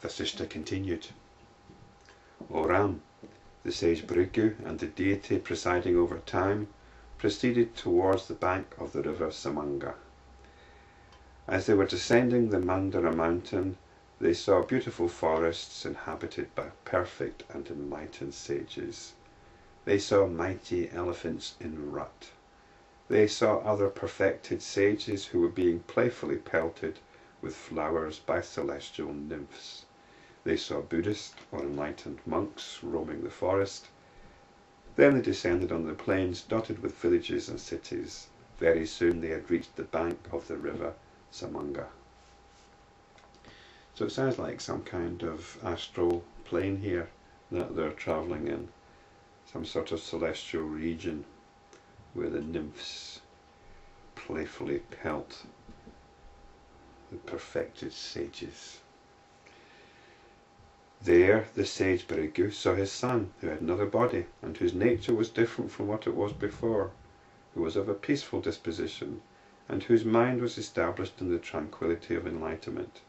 Vasistha continued. O Ram, the sage Bhrgu and the deity presiding over time proceeded towards the bank of the river Samanga. As they were descending the Mandara mountain, they saw beautiful forests inhabited by perfect and enlightened sages. They saw mighty elephants in rut. They saw other perfected sages who were being playfully pelted with flowers by celestial nymphs. They saw Buddhist or enlightened monks roaming the forest. Then they descended on the plains dotted with villages and cities. Very soon they had reached the bank of the river Samanga. So it sounds like some kind of astral plane here that they're travelling in, some sort of celestial region where the nymphs playfully pelt the perfected sages. There the sage Bhrgu saw his son, who had another body, and whose nature was different from what it was before, who was of a peaceful disposition, and whose mind was established in the tranquillity of enlightenment,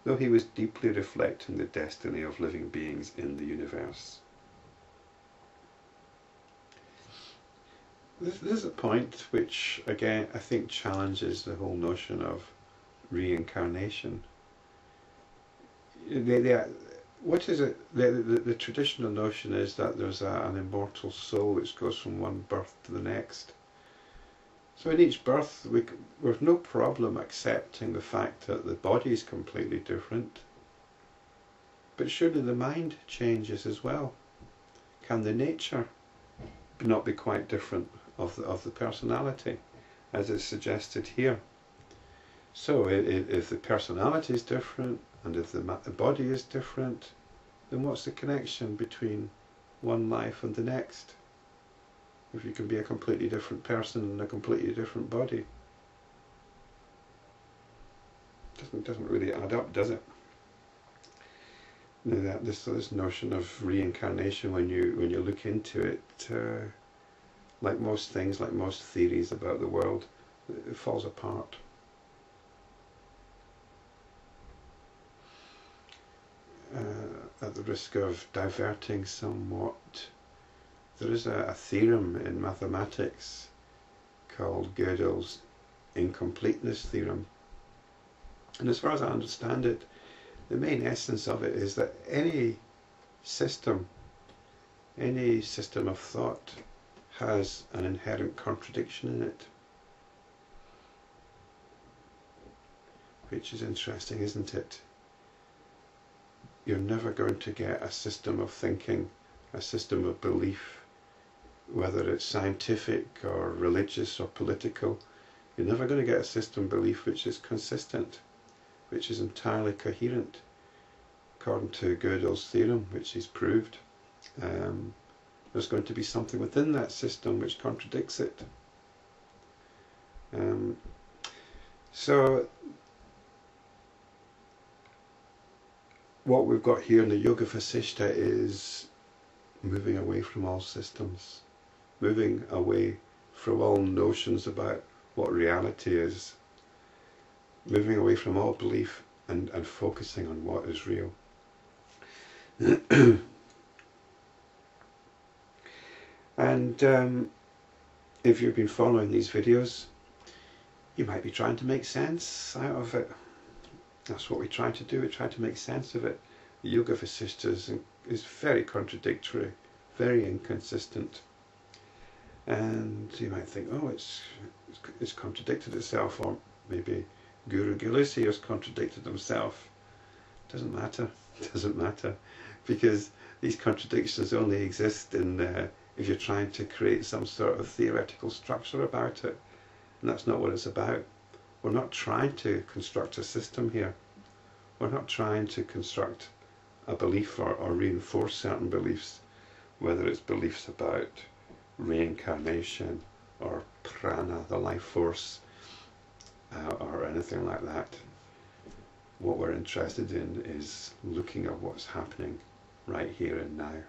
though he was deeply reflecting the destiny of living beings in the universe. This is a point which, again, I think challenges the whole notion of reincarnation. What is it? The traditional notion is that there's an immortal soul which goes from one birth to the next. So in each birth, we've no problem accepting the fact that the body is completely different. But surely the mind changes as well. Can the nature not be quite different of the personality, as is suggested here? So if the personality is different, and if the body is different, then what's the connection between one life and the next? If you can be a completely different person in a completely different body, doesn't really add up, does it? Now this notion of reincarnation, when you look into it, like most things, like most theories about the world, it falls apart. At the risk of diverting somewhat, there is a theorem in mathematics called Godel's Incompleteness Theorem. And as far as I understand it, the main essence of it is that any system of thought has an inherent contradiction in it. Which is interesting, isn't it? You're never going to get a system of thinking, a system of belief, whether it's scientific or religious or political. You're never going to get a system of belief which is consistent, which is entirely coherent. According to Godel's theorem, which he's proved, there's going to be something within that system which contradicts it. So what we've got here in the Yoga Vasistha is moving away from all systems, moving away from all notions about what reality is, moving away from all belief and focusing on what is real. And if you've been following these videos, you might be trying to make sense out of it. That's what we try to do. We try to make sense of it. The Yoga Vasistha is very contradictory, very inconsistent, and you might think, oh, it's contradicted itself, or maybe Guru Gilisi has contradicted himself. Doesn't matter. Doesn't matter, because these contradictions only exist in if you're trying to create some sort of theoretical structure about it, and that's not what it's about. We're not trying to construct a system here. We're not trying to construct a belief or reinforce certain beliefs, whether it's beliefs about reincarnation or prana, the life force, or anything like that. What we're interested in is looking at what's happening right here and now.